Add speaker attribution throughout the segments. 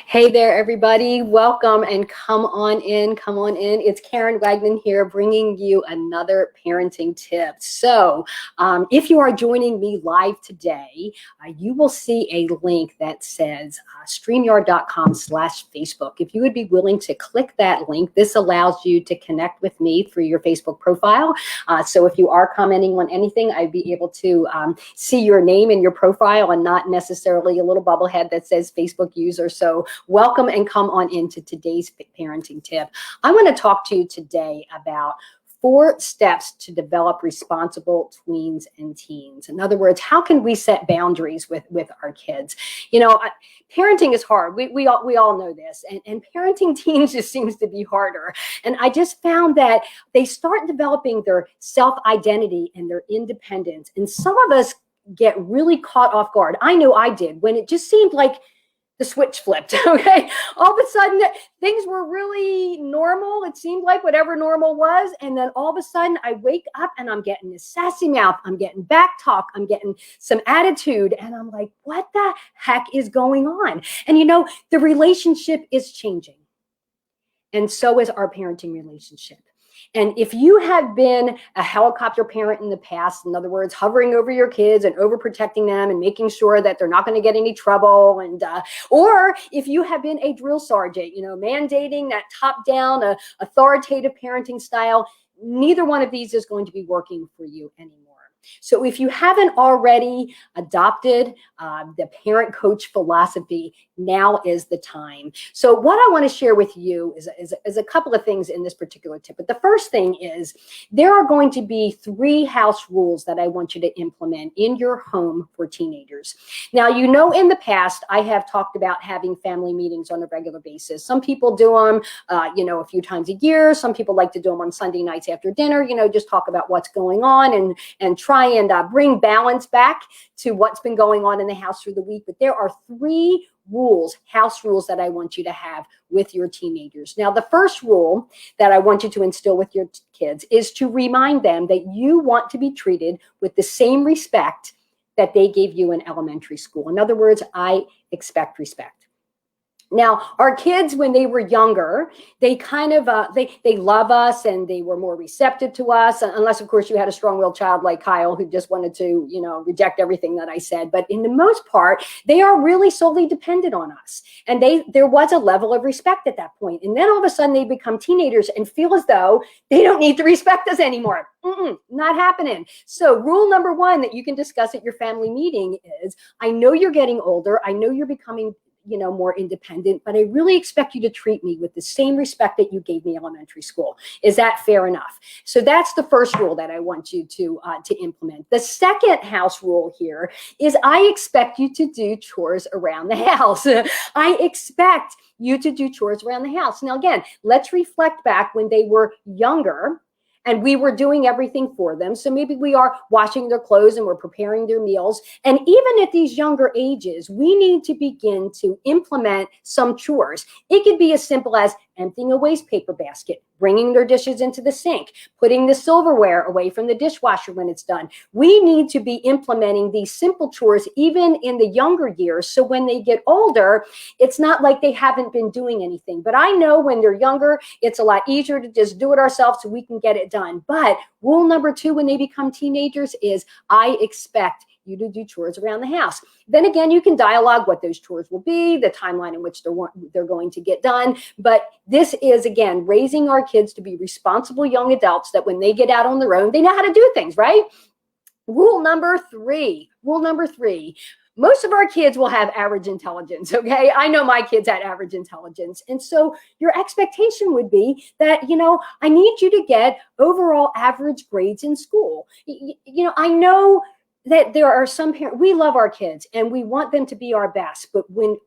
Speaker 1: Hey there, everybody. Welcome and come on in. Come on in. It's Karen Wagner here bringing you another parenting tip. So if you are joining me live today, you will see a link that says StreamYard.com/Facebook. If you would be willing to click that link, this allows you to connect with me through your Facebook profile. So if you are commenting on anything, I'd be able to see your name in your profile and not necessarily a little bubblehead that says Facebook user. So welcome and come on into today's parenting tip. I want to talk to you today about 4 steps to develop responsible tweens and teens. In other words, how can we set boundaries with our kids? You know, parenting is hard. We all know this, and parenting teens just seems to be harder. And I just found that they start developing their self-identity and their independence. And some of us get really caught off guard. I know I did, when it just seemed like the switch flipped, okay? All of a sudden, things were really normal. It seemed like whatever normal was. And then all of a sudden, I wake up and I'm getting this sassy mouth. I'm getting back talk. I'm getting some attitude. And I'm like, what the heck is going on? And you know, the relationship is changing. And so is our parenting relationship. And if you have been a helicopter parent in the past, in other words, hovering over your kids and overprotecting them and making sure that they're not going to get any trouble, and or if you have been a drill sergeant, you know, mandating that top-down, authoritative parenting style, neither one of these is going to be working for you anymore. So if you haven't already adopted the parent coach philosophy, now is the time. So what I want to share with you is a couple of things in this particular tip. But the first thing is there are going to be 3 house rules that I want you to implement in your home for teenagers. Now, you know, in the past, I have talked about having family meetings on a regular basis. Some people do them, you know, a few times a year. Some people like to do them on Sunday nights after dinner, you know, just talk about what's going on and try and bring balance back to what's been going on in the house through the week. But there are 3 rules, house rules, that I want you to have with your teenagers. Now, the first rule that I want you to instill with your kids is to remind them that you want to be treated with the same respect that they gave you in elementary school. In other words, I expect respect. Now, our kids, when they were younger, they kind of, they love us and they were more receptive to us, unless, of course, you had a strong-willed child like Kyle who just wanted to, you know, reject everything that I said. But in the most part, they are really solely dependent on us. And there was a level of respect at that point. And then all of a sudden they become teenagers and feel as though they don't need to respect us anymore. Not happening. So rule number 1 that you can discuss at your family meeting is, I know you're getting older. I know you're becoming, you know, more independent, but I really expect you to treat me with the same respect that you gave me in elementary school. Is that fair enough? So that's the first rule that I want you to implement. The second house rule here is I expect you to do chores around the house. I expect you to do chores around the house. Now, again, let's reflect back when they were younger and we were doing everything for them. So maybe we are washing their clothes and we're preparing their meals. And even at these younger ages, we need to begin to implement some chores. It could be as simple as emptying a waste paper basket, bringing their dishes into the sink, putting the silverware away from the dishwasher when it's done. We need to be implementing these simple chores even in the younger years. So when they get older, it's not like they haven't been doing anything. But I know when they're younger, it's a lot easier to just do it ourselves so we can get it done. But rule number 2 when they become teenagers is I expect you to do chores around the house. Then again, you can dialogue what those chores will be, the timeline in which they're going to get done. But this is, again, raising our kids to be responsible young adults that when they get out on their own, they know how to do things, right? Rule number 3. Most of our kids will have average intelligence, okay? I know my kids had average intelligence. And so your expectation would be that, you know, I need you to get overall average grades in school. You know, I know that there are some parents, we love our kids and we want them to be our best, but when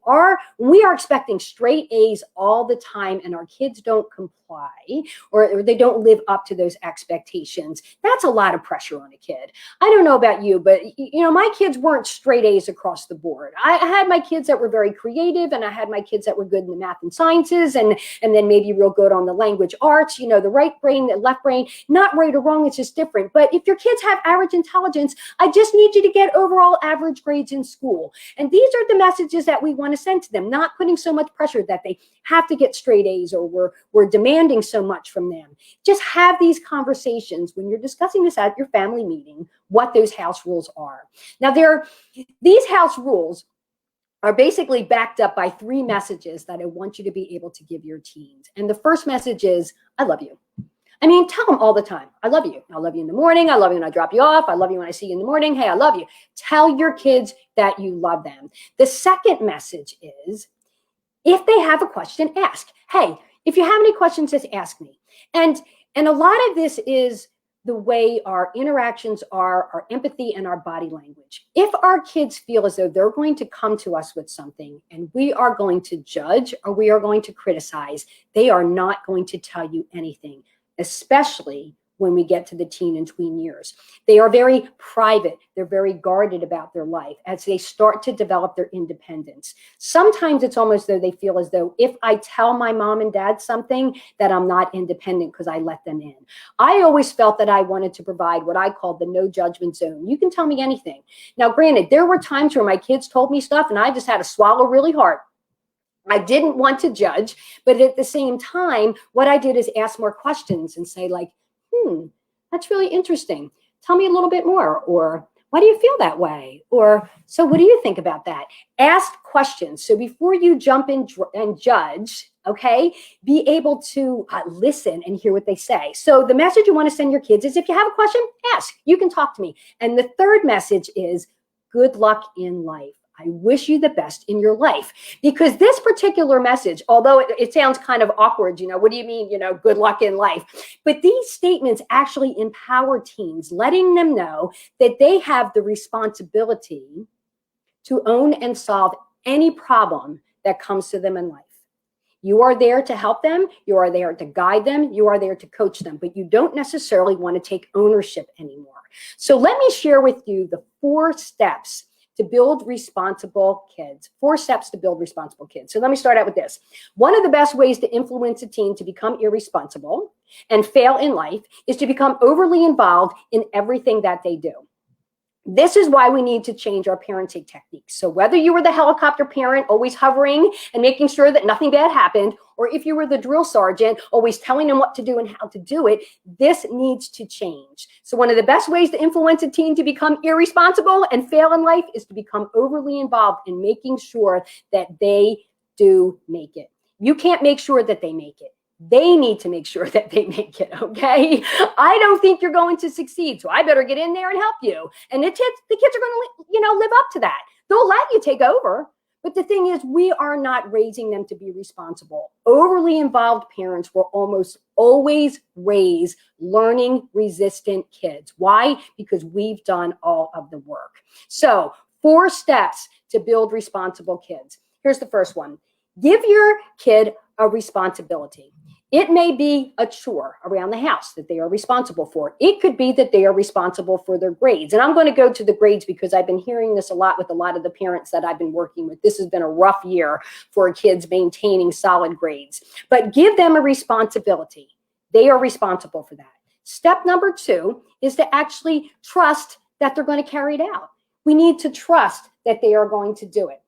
Speaker 1: we are expecting straight A's all the time and our kids don't comply, apply, or they don't live up to those expectations. That's a lot of pressure on a kid. I don't know about you, but my kids weren't straight A's across the board. I had my kids that were very creative, and I had my kids that were good in the math and sciences, and then maybe real good on the language arts. The right brain, the left brain, not right or wrong, it's just different. But if your kids have average intelligence, I just need you to get overall average grades in school. And these are the messages that we want to send to them, not putting so much pressure that they have to get straight A's, or we're demanding so much from them. Just have these conversations when you're discussing this at your family meeting, what those house rules are. Now, these house rules are basically backed up by 3 messages that I want you to be able to give your teens. And the first message is, I love you. I mean, tell them all the time, I love you. I love you in the morning. I love you when I drop you off. I love you when I see you in the morning. Hey, I love you. Tell your kids that you love them. The second message is, if they have a question, ask. Hey, if you have any questions, just ask me. And a lot of this is the way our interactions are, our empathy and our body language. If our kids feel as though they're going to come to us with something and we are going to judge or we are going to criticize, they are not going to tell you anything, especially when we get to the teen and tween years. They are very private. They're very guarded about their life as they start to develop their independence. Sometimes it's almost though they feel as though if I tell my mom and dad something, that I'm not independent because I let them in. I always felt that I wanted to provide what I called the no judgment zone. You can tell me anything. Now, granted, there were times where my kids told me stuff and I just had to swallow really hard. I didn't want to judge, but at the same time, what I did is ask more questions and say like, that's really interesting. Tell me a little bit more. Or why do you feel that way? Or so what do you think about that? Ask questions. So before you jump in and judge, okay, be able to listen and hear what they say. So the message you want to send your kids is, if you have a question, ask. You can talk to me. And the third message is, good luck in life. I wish you the best in your life. Because this particular message, although it sounds kind of awkward, what do you mean, good luck in life? But these statements actually empower teens, letting them know that they have the responsibility to own and solve any problem that comes to them in life. You are there to help them. You are there to guide them. You are there to coach them, but you don't necessarily want to take ownership anymore. So let me share with you the 4 steps to build responsible kids. 4 steps to build responsible kids. So let me start out with this. One of the best ways to influence a teen to become irresponsible and fail in life is to become overly involved in everything that they do. This is why we need to change our parenting techniques. So whether you were the helicopter parent, always hovering and making sure that nothing bad happened, or if you were the drill sergeant, always telling them what to do and how to do it, this needs to change. So one of the best ways to influence a teen to become irresponsible and fail in life is to become overly involved in making sure that they do make it. You can't make sure that they make it. They need to make sure that they make it, okay? I don't think you're going to succeed, so I better get in there and help you. And the kids are going to, live up to that. They'll let you take over. But the thing is, we are not raising them to be responsible. Overly involved parents will almost always raise learning resistant kids. Why? Because we've done all of the work. So 4 steps to build responsible kids. Here's the first one. Give your kid a responsibility. It may be a chore around the house that they are responsible for. It could be that they are responsible for their grades. And I'm going to go to the grades because I've been hearing this a lot with a lot of the parents that I've been working with. This has been a rough year for kids maintaining solid grades. But give them a responsibility. They are responsible for that. Step number 2 is to actually trust that they're going to carry it out. We need to trust that they are going to do it.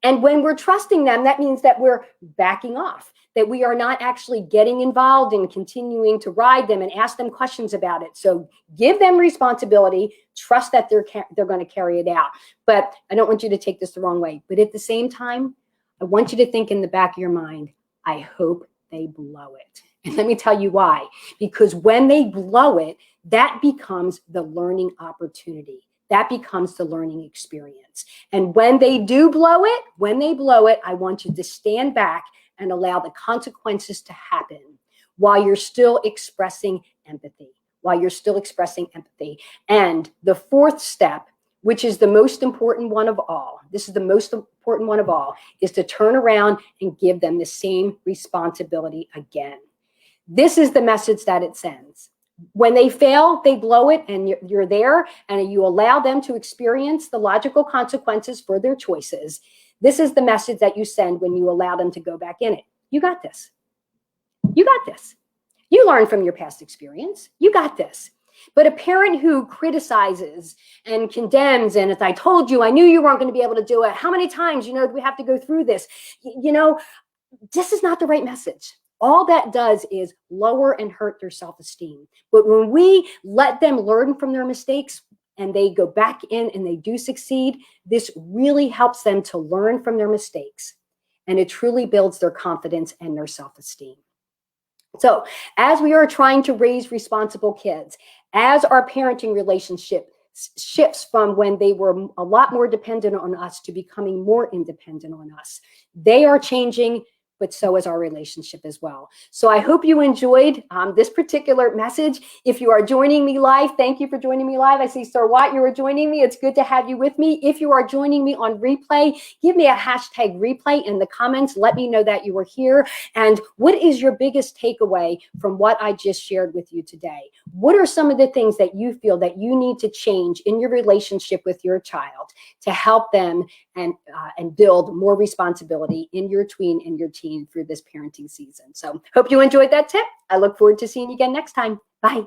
Speaker 1: And when we're trusting them, that means that we're backing off, that we are not actually getting involved in continuing to ride them and ask them questions about it. So give them responsibility, trust that they're going to carry it out. But I don't want you to take this the wrong way. But at the same time, I want you to think in the back of your mind, I hope they blow it. And let me tell you why. Because when they blow it, that becomes the learning opportunity. That becomes the learning experience. And when they do blow it, I want you to stand back and allow the consequences to happen while you're still expressing empathy, And the 4th step, which is the most important one of all, is to turn around and give them the same responsibility again. This is the message that it sends. When they fail, they blow it, and you're there, and you allow them to experience the logical consequences for their choices. This is the message that you send when you allow them to go back in it. You got this. You got this. You learn from your past experience. You got this. But a parent who criticizes and condemns, and as I told you, I knew you weren't going to be able to do it. How many times, do we have to go through this? This is not the right message. All that does is lower and hurt their self-esteem. But when we let them learn from their mistakes and they go back in and they do succeed, this really helps them to learn from their mistakes. And it truly builds their confidence and their self-esteem. So as we are trying to raise responsible kids, as our parenting relationship shifts from when they were a lot more dependent on us to becoming more independent on us, they are changing, but so is our relationship as well. So I hope you enjoyed this particular message. If you are joining me live, thank you for joining me live. I see Sir Watt, you are joining me. It's good to have you with me. If you are joining me on replay, give me a hashtag replay in the comments. Let me know that you were here. And what is your biggest takeaway from what I just shared with you today? What are some of the things that you feel that you need to change in your relationship with your child to help them and build more responsibility in your tween and your teen through this parenting season? So hope you enjoyed that tip. I look forward to seeing you again next time. Bye.